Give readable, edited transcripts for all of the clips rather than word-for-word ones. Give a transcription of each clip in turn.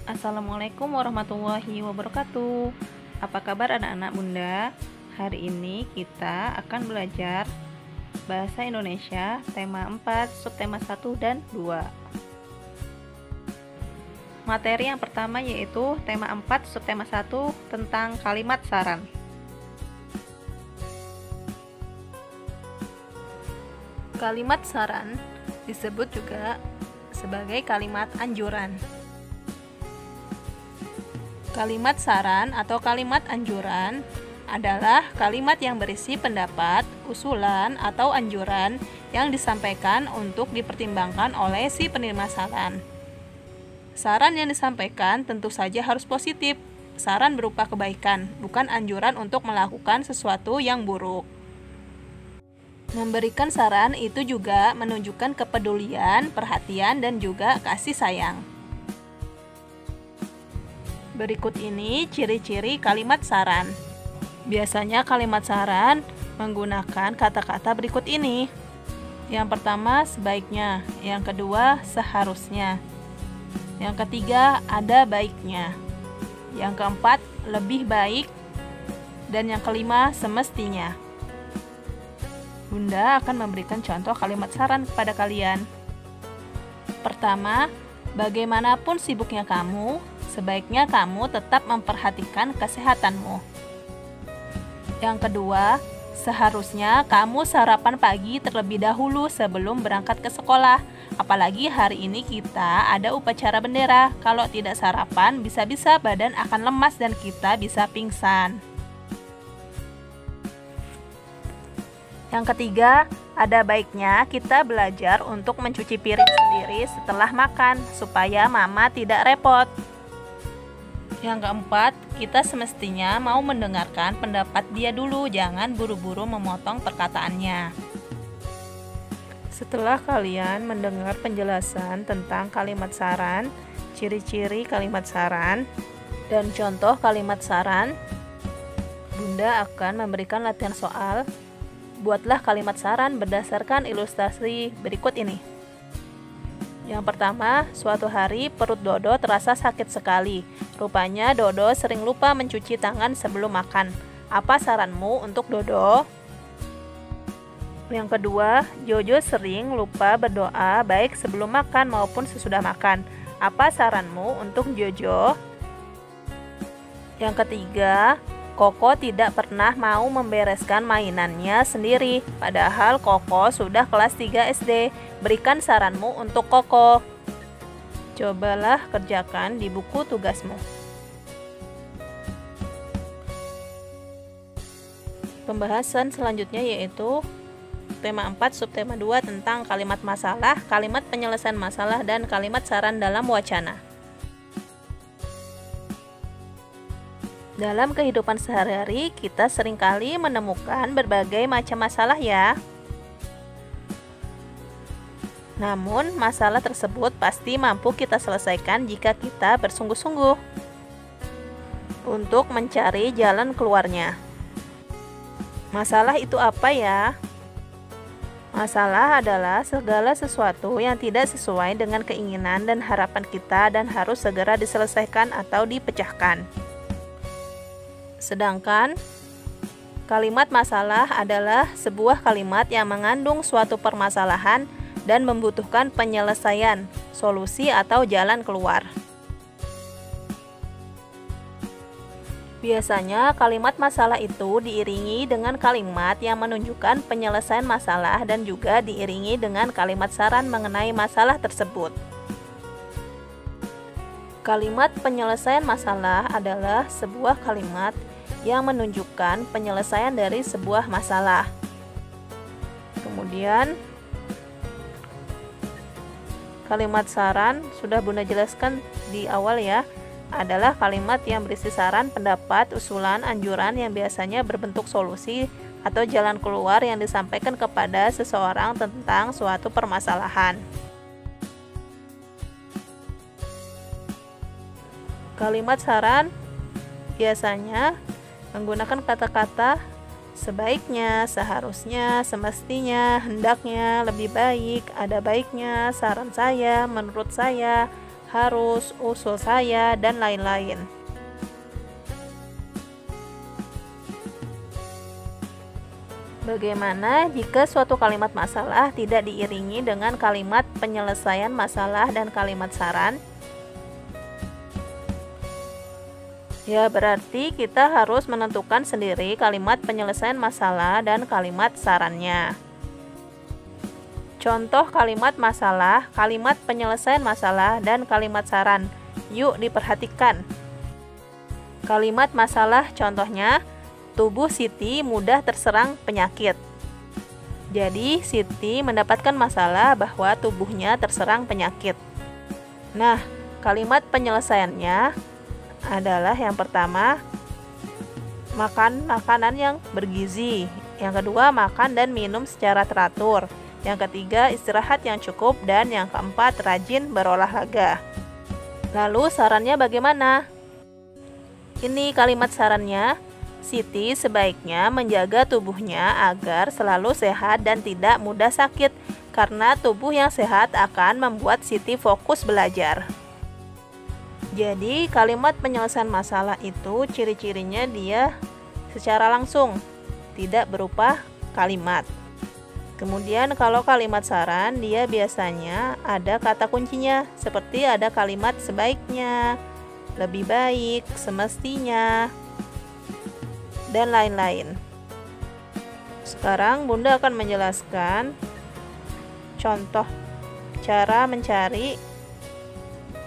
Assalamualaikum warahmatullahi wabarakatuh. Apa kabar anak-anak Bunda? Hari ini kita akan belajar Bahasa Indonesia tema 4, subtema 1 dan 2. Materi yang pertama yaitu tema 4, subtema 1 tentang kalimat saran. Kalimat saran disebut juga sebagai kalimat anjuran. Kalimat saran atau kalimat anjuran adalah kalimat yang berisi pendapat, usulan, atau anjuran yang disampaikan untuk dipertimbangkan oleh si penerima saran. Saran yang disampaikan tentu saja harus positif. Saran berupa kebaikan, bukan anjuran untuk melakukan sesuatu yang buruk. Memberikan saran itu juga menunjukkan kepedulian, perhatian, dan juga kasih sayang. Berikut ini ciri-ciri kalimat saran. Biasanya kalimat saran menggunakan kata-kata berikut ini. Yang pertama, sebaiknya. Yang kedua, seharusnya. Yang ketiga, ada baiknya. Yang keempat, lebih baik. Dan yang kelima, semestinya. Bunda akan memberikan contoh kalimat saran kepada kalian. Pertama, bagaimanapun sibuknya kamu, sebaiknya kamu tetap memperhatikan kesehatanmu. Yang kedua, seharusnya kamu sarapan pagi terlebih dahulu sebelum berangkat ke sekolah. Apalagi hari ini kita ada upacara bendera. Kalau tidak sarapan, bisa-bisa badan akan lemas dan kita bisa pingsan. Yang ketiga, ada baiknya kita belajar untuk mencuci piring sendiri setelah makan, supaya mama tidak repot. Yang keempat, kita semestinya mau mendengarkan pendapat dia dulu, jangan buru-buru memotong perkataannya. Setelah kalian mendengar penjelasan tentang kalimat saran, ciri-ciri kalimat saran, dan contoh kalimat saran, Bunda akan memberikan latihan soal. Buatlah kalimat saran berdasarkan ilustrasi berikut ini. Yang pertama, suatu hari perut Dodo terasa sakit sekali. Rupanya Dodo sering lupa mencuci tangan sebelum makan. Apa saranmu untuk Dodo? Yang kedua, Jojo sering lupa berdoa baik sebelum makan maupun sesudah makan. Apa saranmu untuk Jojo? Yang ketiga, Koko tidak pernah mau membereskan mainannya sendiri. Padahal Koko sudah kelas 3 SD. Berikan saranmu untuk Koko. Cobalah kerjakan di buku tugasmu. Pembahasan selanjutnya yaitu tema 4 subtema 2 tentang kalimat masalah, kalimat penyelesaian masalah, dan kalimat saran dalam wacana. Dalam kehidupan sehari-hari, kita seringkali menemukan berbagai macam masalah ya. Namun, masalah tersebut pasti mampu kita selesaikan jika kita bersungguh-sungguh untuk mencari jalan keluarnya. Masalah itu apa ya? Masalah adalah segala sesuatu yang tidak sesuai dengan keinginan dan harapan kita dan harus segera diselesaikan atau dipecahkan. Sedangkan kalimat masalah adalah sebuah kalimat yang mengandung suatu permasalahan dan membutuhkan penyelesaian, solusi atau jalan keluar. Biasanya kalimat masalah itu diiringi dengan kalimat yang menunjukkan penyelesaian masalah dan juga diiringi dengan kalimat saran mengenai masalah tersebut. Kalimat penyelesaian masalah adalah sebuah kalimat yang menunjukkan penyelesaian dari sebuah masalah. Kemudian, kalimat saran sudah Bunda jelaskan di awal ya, adalah kalimat yang berisi saran, pendapat, usulan, anjuran yang biasanya berbentuk solusi atau jalan keluar yang disampaikan kepada seseorang tentang suatu permasalahan. Kalimat saran biasanya menggunakan kata-kata sebaiknya, seharusnya, semestinya, hendaknya, lebih baik, ada baiknya, saran saya, menurut saya, harus, usul saya, dan lain-lain. Bagaimana jika suatu kalimat masalah tidak diiringi dengan kalimat penyelesaian masalah dan kalimat saran? Ya, berarti kita harus menentukan sendiri kalimat penyelesaian masalah dan kalimat sarannya. Contoh kalimat masalah, kalimat penyelesaian masalah, dan kalimat saran. Yuk diperhatikan. Kalimat masalah contohnya, tubuh Siti mudah terserang penyakit. Jadi, Siti mendapatkan masalah bahwa tubuhnya terserang penyakit. Nah, kalimat penyelesaiannya adalah yang pertama, makan makanan yang bergizi. Yang kedua, makan dan minum secara teratur. Yang ketiga, istirahat yang cukup. Dan yang keempat, rajin berolahraga. Lalu, sarannya bagaimana? Ini kalimat sarannya. Siti sebaiknya menjaga tubuhnya agar selalu sehat dan tidak mudah sakit, karena tubuh yang sehat akan membuat Siti fokus belajar. Jadi, kalimat penyelesaian masalah itu ciri-cirinya dia secara langsung, tidak berupa kalimat. Kemudian kalau kalimat saran, dia biasanya ada kata kuncinya, seperti ada kalimat sebaiknya, lebih baik, semestinya, dan lain-lain. Sekarang Bunda akan menjelaskan contoh cara mencari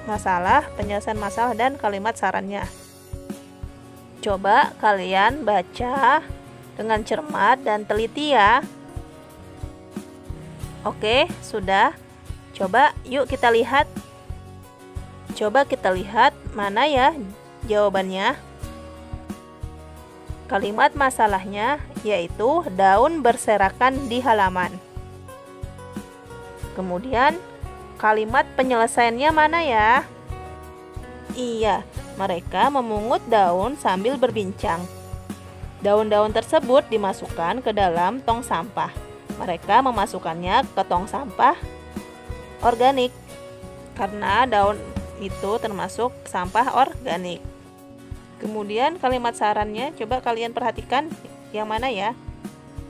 masalah, penyelesaian masalah, dan kalimat sarannya. Coba kalian baca dengan cermat dan teliti ya. Oke, sudah. Coba yuk kita lihat. Coba kita lihat mana ya jawabannya. Kalimat masalahnya yaitu daun berserakan di halaman. Kemudian kalimat penyelesaiannya mana ya? Iya, mereka memungut daun sambil berbincang. Daun-daun tersebut dimasukkan ke dalam tong sampah. Mereka memasukkannya ke tong sampah organik karena daun itu termasuk sampah organik. Kemudian kalimat sarannya, coba kalian perhatikan yang mana ya.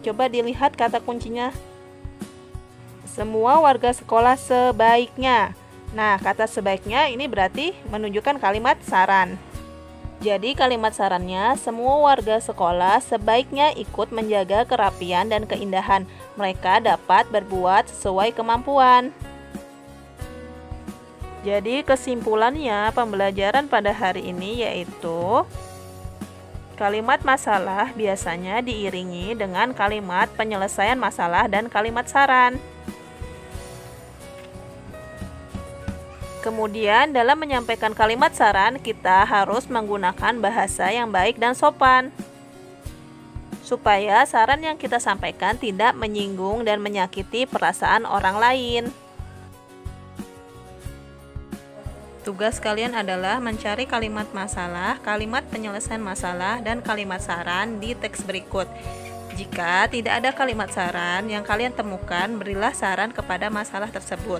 Coba dilihat kata kuncinya. Semua warga sekolah sebaiknya. Nah, kata sebaiknya ini berarti menunjukkan kalimat saran. Jadi kalimat sarannya, semua warga sekolah sebaiknya ikut menjaga kerapian dan keindahan. Mereka dapat berbuat sesuai kemampuan. Jadi kesimpulannya pembelajaran pada hari ini yaitu kalimat masalah biasanya diiringi dengan kalimat penyelesaian masalah dan kalimat saran. Kemudian dalam menyampaikan kalimat saran kita harus menggunakan bahasa yang baik dan sopan, supaya saran yang kita sampaikan tidak menyinggung dan menyakiti perasaan orang lain. Tugas kalian adalah mencari kalimat masalah, kalimat penyelesaian masalah, dan kalimat saran di teks berikut. Jika tidak ada kalimat saran yang kalian temukan, berilah saran kepada masalah tersebut.